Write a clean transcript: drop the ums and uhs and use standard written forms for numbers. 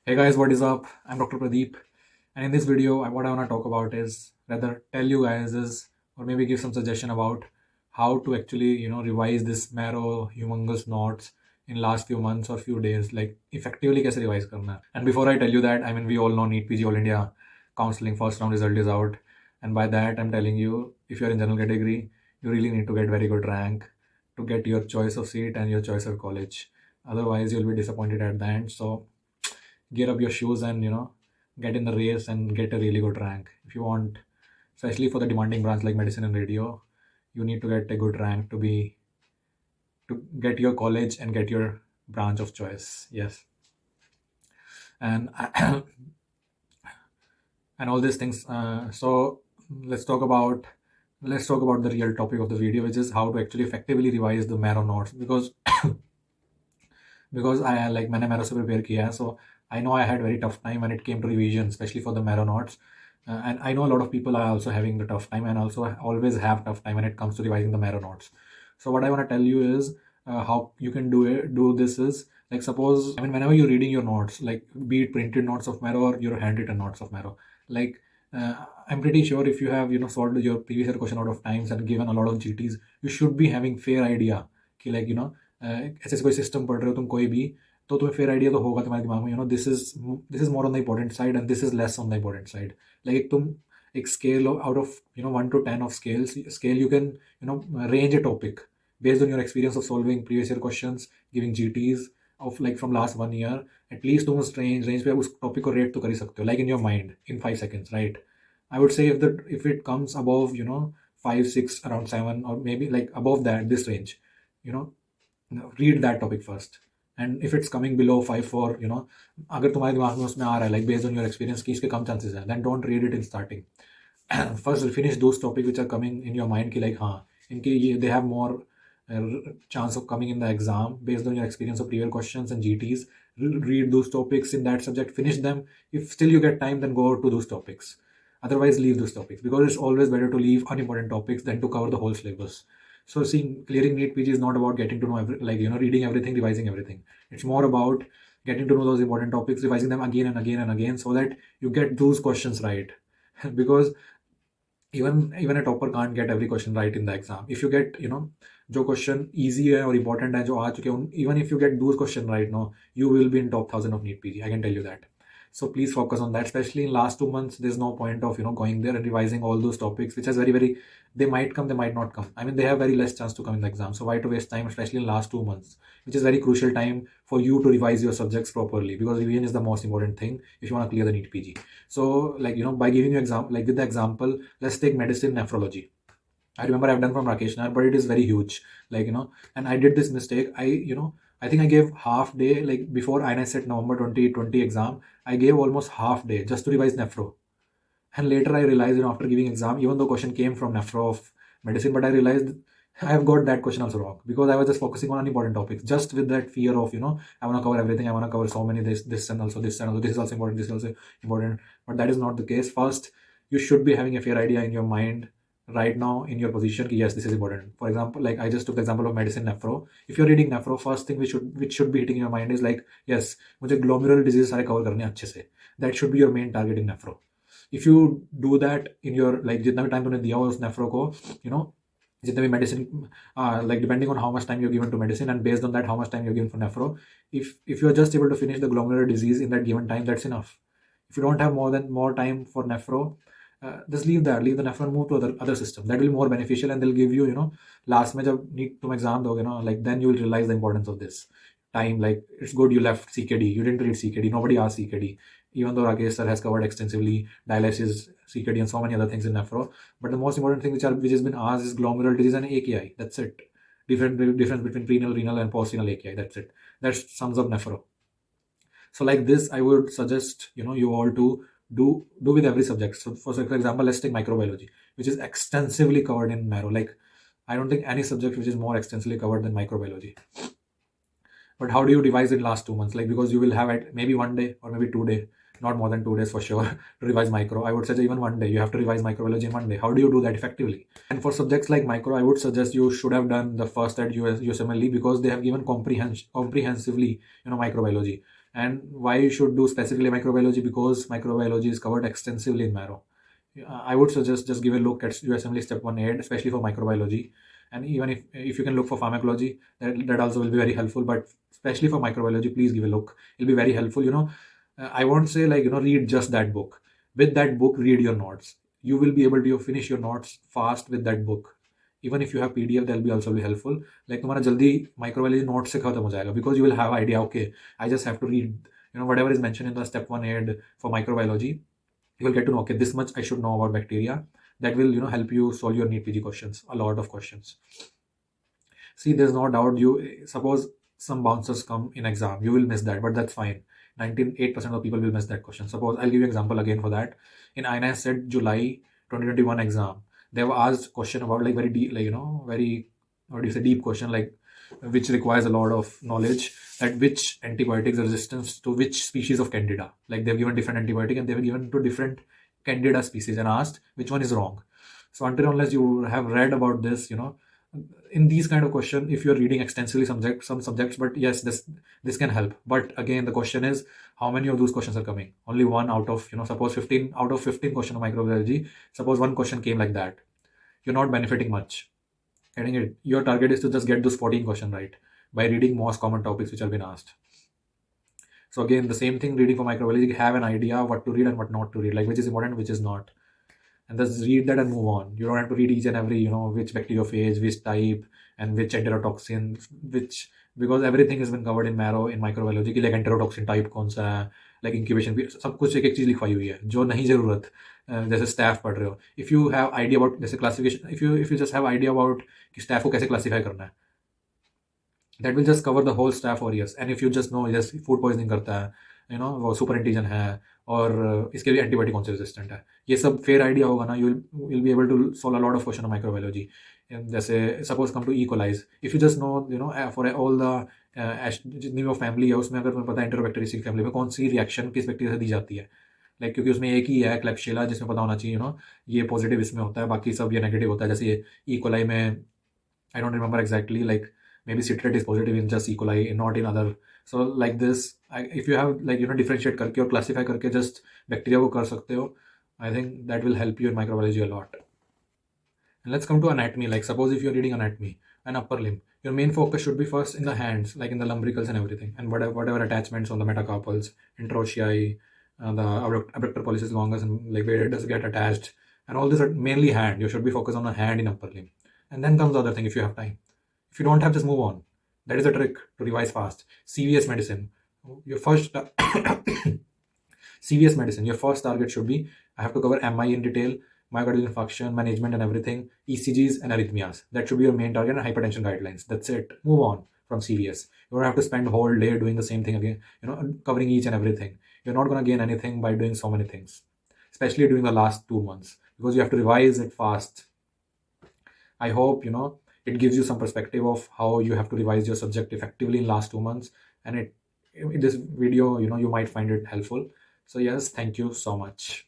Hey guys, what is up? I'm Dr. Pradeep, and in this video, what I want to talk about is rather tell you guys is, or maybe give some suggestion about how to actually revise this marrow humongous notes in last few months or few days, like effectively कैसे revise करना है. And before I tell you that, I mean we all know NEET PG All India counseling first round result is out, and by that I'm telling you, if you're in general category, you really need to get very good rank to get your choice of seat and your choice of college. Otherwise, you'll be disappointed at the end. So gear up your shoes and get in the race and get a really good rank. If you want, especially for the demanding branch like medicine and radio, you need to get a good rank to get your college and get your branch of choice. Yes. And and all these things. So let's talk about the real topic of the video, which is how to actually effectively revise the marrow notes, because I like मैंने marrow से prepare किया है, so I know I had very tough time when it came to revision, especially for the marrow notes. And I know a lot of people are also having the tough time and also always have tough time when it comes to revising the marrow notes. So what I want to tell you is how you can do this is, like, suppose, I mean, whenever you're reading your notes, like be it printed notes of marrow or your handwritten notes of marrow, like I'm pretty sure if you have solved your previous year question out of times and given a lot of GTs, you should be having fair idea कि like ऐसे कोई system पढ़ रहे हो तुम कोई भी, तो तुम्हें फेयर आइडिया तो होगा तुम्हारे दिमाग में, this is more on the important side and this is less on the important side. Like तुम एक scale out of 1 to 10 of scale you can range a topic based on your experience of solving previous year questions, giving GTs of like from last 1 year. At least तुम उस range पे उस topic को rate तो कर ही सकते हो, like in your mind in 5 seconds, right? I would say if it comes above 5 6 around 7, or maybe like above that, this range, you know read that topic first. And if it's coming below 5 4, अगर तुम्हारे दिमाग में उसमें आ रहा है like based on your experience कि इसके कम chances है, then don't read it in starting. First finish those topics which are coming in your mind कि like हाँ इनके ये they have more chance of coming in the exam based on your experience of previous questions and GTs. Read those topics in that subject, finish them. If still you get time, then go to those topics. Otherwise leave those topics, because it's always better to leave unimportant topics than to cover the whole syllabus. So seeing clearing NEET PG is not about getting to know reading everything, revising everything. It's more about getting to know those important topics, revising them again and again and again, so that you get those questions right. Because even a topper can't get every question right in the exam. If you get जो question easy है और important है जो आ चुके हैं, even if you get those question right now, you will be in top 1000 of NEET PG. I can tell you that. So please focus on that, especially in last 2 months. There's no point of going there and revising all those topics, which is very, they might come, they might not come. I mean, they have very less chance to come in the exam. So why to waste time, especially in last 2 months, which is very crucial time for you to revise your subjects properly, because revision is the most important thing if you want to clear the NEET PG. So like by giving you example, like with the example, let's take medicine nephrology. I remember I've done from Rakesh Nair, but it is very huge. And I did this mistake. I think I gave half day, like before INSET November 2020 exam, I gave almost half day just to revise nephro. And later I realized, after giving exam, even though question came from nephro of medicine, but I realized I have got that question also wrong, because I was just focusing on unimportant topics, just with that fear of, I want to cover everything. I want to cover so many, this and also this and also this is also important, this is also important. But that is not the case. First, you should be having a fair idea in your mind right now in your position ki yes, this is important. For example, like I just took the example of medicine nephro. If you're reading nephro, first thing which should be hitting your mind is like, yes, मुझे glomerular disease सारे cover करने अच्छे से. That should be your main target in nephro. If you do that in your, like, जितना भी time तुमने दिया हो उस nephro को, जितने भी medicine, like depending on how much time you're given to medicine, and based on that how much time you're given for nephro, if you're just able to finish the glomerular disease in that given time, that's enough. If you don't have more time for nephro, just leave the nephro and move to other system. That will be more beneficial, and they'll give you last में जब need तुम exam दोगे like then you will realize the importance of this time. Like, it's good you left CKD, you didn't read CKD, nobody asked CKD, even though Rakesh sir has covered extensively dialysis, CKD and so many other things in nephro. But the most important thing which has been asked is glomerular disease and AKI. That's it. Difference between prerenal, renal and postrenal AKI. That's it. That sums up nephro. So like this, I would suggest you all to do with every subject. So for example, let's take microbiology, which is extensively covered in marrow. Like, I don't think any subject which is more extensively covered than microbiology. But how do you revise it last 2 months? Like, because you will have it maybe 1 day or maybe 2 days, not more than 2 days for sure, to revise micro. I would suggest even 1 day. You have to revise microbiology in 1 day. How do you do that effectively? And for subjects like micro, I would suggest you should have done the first at USMLE, because they have given comprehensively microbiology. And why you should do specifically microbiology? Because microbiology is covered extensively in Marrow. I would suggest just give a look at USMLE Step 1 aid, especially for microbiology. And even if you can look for pharmacology, that also will be very helpful. But especially for microbiology, please give a look. It'll be very helpful. I won't say like, read just that book. With that book, read your notes. You will be able to finish your notes fast with that book. Even if you have PDF, that'll be also be helpful. Like तुम्हारा जल्दी microbiology notes से खत्म हो जाएगा, because you will have idea. Okay, I just have to read whatever is mentioned in the step 1 aid for microbiology. You will get to know, okay, this much I should know about bacteria. That will help you solve your NEET PG questions, a lot of questions. See, there's no doubt, you suppose some bouncers come in exam, you will miss that, but that's fine. 98% of people will miss that question. Suppose I'll give you example again for that. In INS said July 2021 exam, they were asked question about like very deep, like very, what do you say, deep question, like which requires a lot of knowledge, that which antibiotics are resistance to which species of candida. Like they've given different antibiotic and they were given to different candida species and asked which one is wrong. So until unless you have read about this, in these kind of question, if you're reading extensively some subjects, but yes, this can help. But again, the question is, how many of those questions are coming? Only one out of, suppose 15 out of 15 question of microbiology, suppose one question came like that, you're not benefiting much. Getting it? Your target is to just get those 14 question right by reading most common topics which have been asked. So again, the same thing, reading for microbiology, have an idea what to read and what not to read, like which is important, which is not, and just read that and move on. You don't have to read each and every, which bacteriophage, which type, and which enterotoxin, which, because everything has been covered in Marrow in microbiology, like enterotoxin type कौन सा है, like incubation period, सब कुछ एक एक चीज लिखवाई हुई है जो नहीं जरूरत, जैसे स्टैफ पढ़ रहे हो. If you have idea about जैसे classification, if you just have idea about कि स्टैफ को कैसे क्लासीफाई करना है, that will just cover the whole staff for years. And if you just know just food poisoning करता है, वो super antigen है, और इसके लिए एंटीबायोटिक कौन से रेजिस्टेंट है, ये सब फेयर आइडिया होगा ना, you will be able to solve a lot of question of microbiology. जैसे suppose come to E colis, if you just know for all the जितनी वो फैमिली है उसमें, अगर तुम्हें पता है एंटेरोबैक्टीरियसी फैमिली में कौन सी रिएक्शन किस बैक्टीरिया से दी जाती है, लाइक क्योंकि उसमें एक ही है क्लेप्शिला जिसमें पता होना चाहिए, ये पॉजिटिव इसमें होता है, बाकी सब ये नेगेटिव होता है. जैसे ये इकोलाई में I don't remember exactly, like maybe citrate is positive in just E. coli, not in other. So like this, if you have like differentiate करके और classify करके just bacteria को कर सकते हो, I think that will help you in microbiology a lot. And let's come to anatomy. Like suppose if you're reading anatomy, an upper limb, your main focus should be first in the hands, like in the lumbricals and everything, and whatever attachments on the metacarpals, interossei, the abductor pollicis longus, and like where it does get attached, and all this are mainly hand. You should be focused on the hand in upper limb, and then comes the other thing if you have time. If you don't have, just move on. That is a trick to revise fast. CVS medicine. Your first CVS medicine. Your first target should be, I have to cover MI in detail, myocardial infarction, management and everything, ECGs and arrhythmias. That should be your main target, and hypertension guidelines. That's it. Move on from CVS. You don't have to spend whole day doing the same thing again, covering each and everything. You're not going to gain anything by doing so many things, especially during the last 2 months, because you have to revise it fast. I hope, it gives you some perspective of how you have to revise your subject effectively in last 2 months. And in this video, you might find it helpful. So yes, thank you so much.